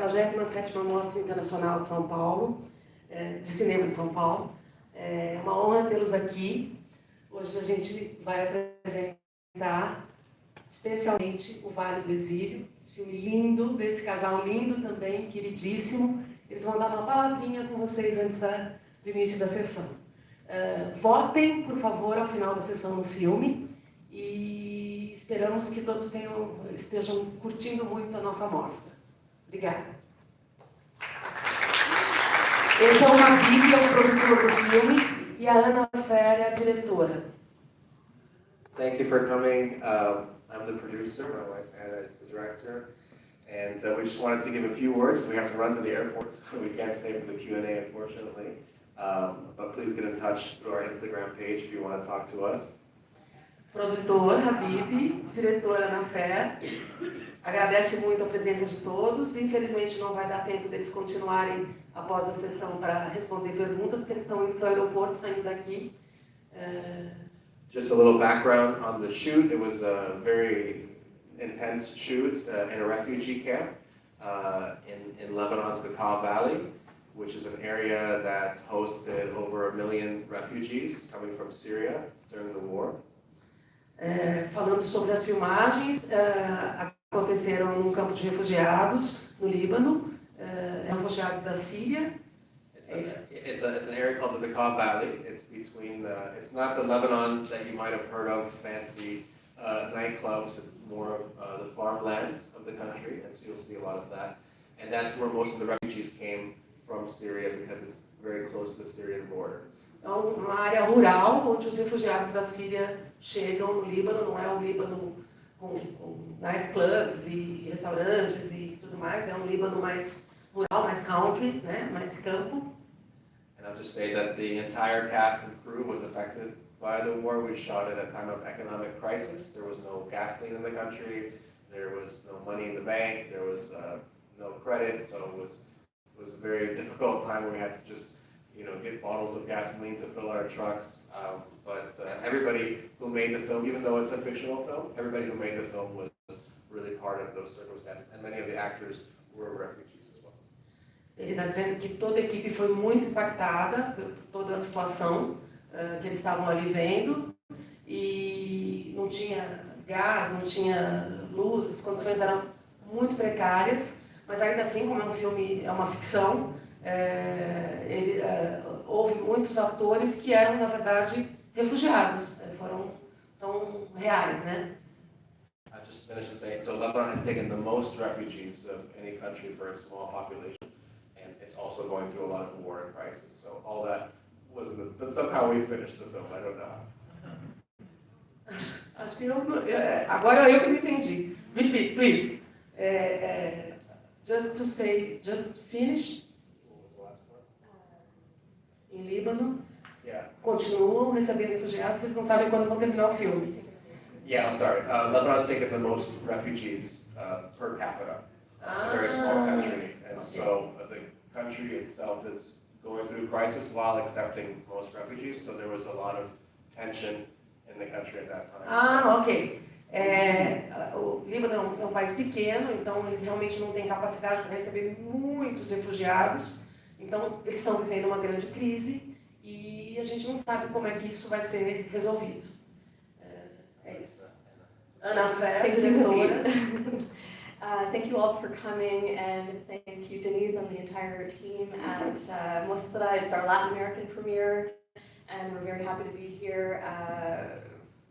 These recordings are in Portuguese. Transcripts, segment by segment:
47ª Mostra Internacional de São Paulo, de Cinema de São Paulo. É uma honra tê-los aqui. Hoje a gente vai apresentar especialmente o Vale do Exílio, esse filme lindo, desse casal lindo também, queridíssimo. Eles vão dar uma palavrinha com vocês antes do início da sessão. Votem, por favor, ao final da sessão no filme e esperamos que todos estejam curtindo muito a nossa mostra. Obrigada. Esse é o Habib, é o produtor do filme, e a Ana Farh é a diretora. Thank you for coming. I'm the producer, my wife Anna is the director, and we just wanted to give a few words. We have to run to the airport, so we can't stay for the Q&A, unfortunately. But please get in touch through our Instagram page if you want to talk to us. Produtor Habib, diretora Ana Farh, agradece muito a presença de todos. Infelizmente não vai dar tempo deles continuarem após a sessão para responder perguntas, porque eles estão indo para o aeroporto, saindo daqui. Just a little background on the shoot. It was a very intense shoot in a refugee camp in Lebanon's Vale, which is an area that hosted over 1 million refugees coming from Syria during the war. Falando sobre as filmagens, aconteceram num campo de refugiados no Líbano, refugiados da Síria. It's an area called the Vale. It's between it's not the Lebanon that you might have heard of, fancy nightclubs. It's more of the farmlands of the country, and so you'll see a lot of that. And that's where most of the refugees came from Syria, because it's very close to the Syrian border. É uma área rural onde os refugiados da Síria chegam no Líbano. Não é um Líbano com nightclubs e restaurantes e tudo mais. É um Líbano mais rural, mais country, né? Mais campo. And I'll just say that the entire cast and crew was affected by the war. We shot at a time of economic crisis. There was no gasoline in the country. There was no money in the bank. There was no credit. So it was a very difficult time where we had to just, get bottles of gasoline to fill our trucks. But everybody who made the film, even though it's a fictional film, everybody who made the film was really part of those circumstances. And many of the actors were refugees as well. Ele está dizendo que toda a equipe foi muito impactada por toda a situação que eles estavam ali vendo, e não tinha gás, não tinha luz, as condições eram muito precárias, mas ainda assim, como é um filme, é uma ficção, houve muitos atores que eram, na verdade, refugiados, são reais, né? I just finished saying, so Lebanon has taken the most refugees of any country for a small population. It's also going through a lot of war and crisis, so all that wasn't. But somehow we finished the film. I don't know. Acho que agora eu que me entendi. Repeat, please. Just finish. What was the last part? Em Líbano. Yeah. Continuam recebendo refugiados. Vocês não sabem quando vão terminar o filme. Yeah, I'm sorry. Lebanon has taken the most refugees per capita. It's a very small country, and so the country itself is going through crisis while accepting most refugees, so there was a lot of tension in the country at that time. Ok. O Líbano é um país pequeno, então eles realmente não têm capacidade para receber muitos refugiados, então eles estão vivendo uma grande crise e a gente não sabe como é que isso vai ser resolvido. É isso. Ana Farh, diretora. Thank you all for coming, and thank you, Denise, and the entire team at Mostra. It's our Latin American premiere, and we're very happy to be here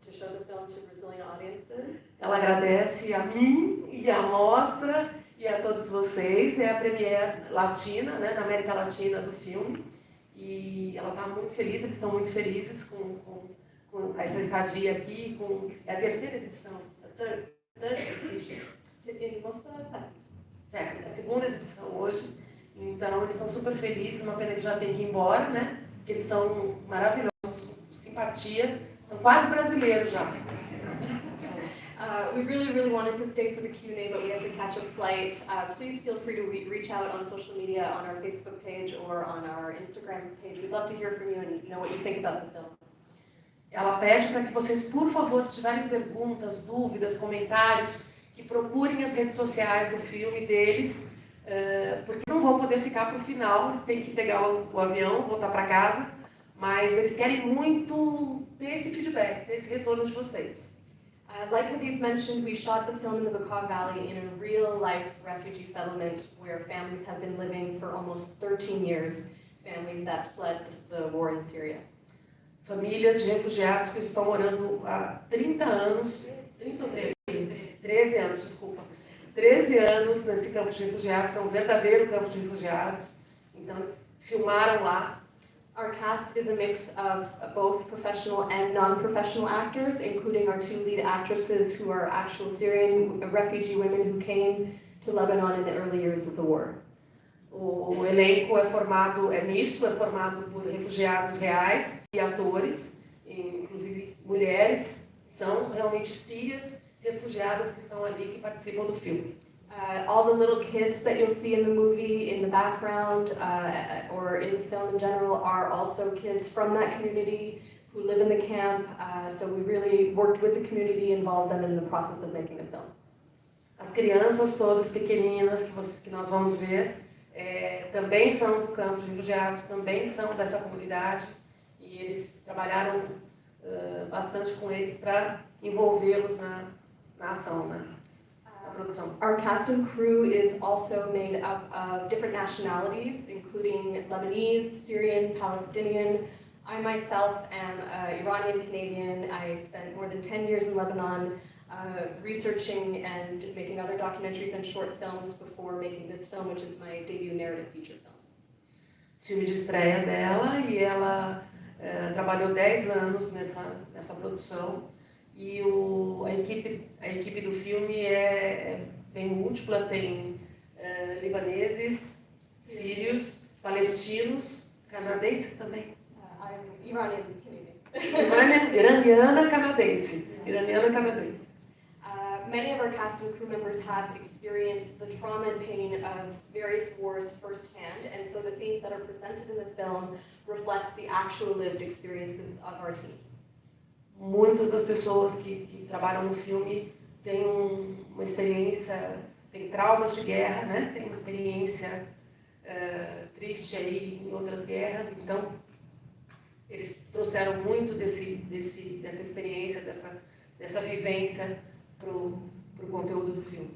to show the film to Brazilian audiences. Ela agradece a mim e à Mostra e a todos vocês. É a premiere latina, né, da América Latina do filme, e ela está muito feliz, eles estão muito felizes com essa estadia aqui. É a terceira exibição, third exhibition. Certo, a segunda exibição hoje, então eles estão super felizes. Uma pena que já tem que ir embora, né? Porque eles são maravilhosos, simpatia, são quase brasileiros já. We really wanted to stay for the Q&A, but we had to catch a flight. Please feel free to reach out on social media, on our Facebook page or on our Instagram page. We'd love to hear from you and know what you think about the film. Ela pede para que vocês, por favor, se tiverem perguntas, dúvidas, comentários, que procurem as redes sociais do filme deles, porque não vão poder ficar para o final, eles têm que pegar o avião, voltar para casa, mas eles querem muito ter esse feedback, ter esse retorno de vocês. Like Habib mentioned, we shot the film in the Vale in a real-life refugee settlement where families have been living for almost 13 years, families that fled the war in Syria. Famílias de refugiados que estão morando há 30 anos, 30 ou 13? 13 anos, desculpa. 13 anos nesse campo de refugiados, que é um verdadeiro campo de refugiados. Então, eles filmaram lá. Our cast is a mix of both professional and non-professional actors, including our 2 lead actresses who are actual Syrian refugee women who came to Lebanon in the early years of the war. O elenco é misto, é formado por refugiados reais e atores, inclusive mulheres, são realmente sírias refugiadas que estão ali, que participam do filme. All the little kids that you'll see in the movie, in the background, or in the film in general, are also kids from that community who live in the camp. So we really worked with the community, involved them in the process of making the film. As crianças todas pequeninas que nós vamos ver também são do campo de refugiados, também são dessa comunidade, e eles trabalharam bastante com eles para envolvê-los na ação, na produção. Our cast and crew is also made up of different nationalities, including Lebanese, Syrian, Palestinian. I myself am Iranian Canadian. I spent more than 10 years in Lebanon researching and making other documentaries and short films before making this film, which is my debut narrative feature film. Filme de estreia dela, e ela trabalhou 10 anos nessa produção. E a equipe do filme é bem múltipla, tem libaneses, sírios, palestinos, canadenses também. I'm Iranian Canadian. Iraniana canadense. Many of our cast and crew members have experienced the trauma and pain of various wars firsthand, and so the themes that are presented in the film reflect the actual lived experiences of our team. Muitas das pessoas que trabalham no filme têm uma experiência, têm traumas de guerra, né? Tem uma experiência triste aí em outras guerras, então eles trouxeram muito dessa experiência, dessa vivência pro conteúdo do filme.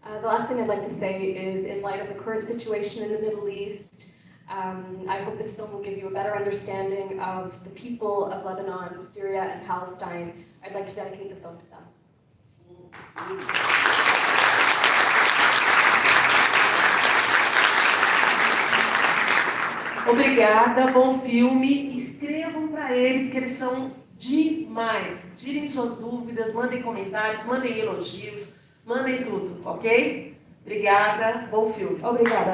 The last thing I'd like to say is, in light of the current situation in the Middle East, I hope this film will give you a better understanding of the people of Lebanon, Syria, and Palestine. I'd like to dedicate the film to them. Obrigada, bom filme. Escrevam para eles que eles são demais. Tirem suas dúvidas, mandem comentários, mandem elogios, mandem tudo, ok? Obrigada, bom filme. Obrigada.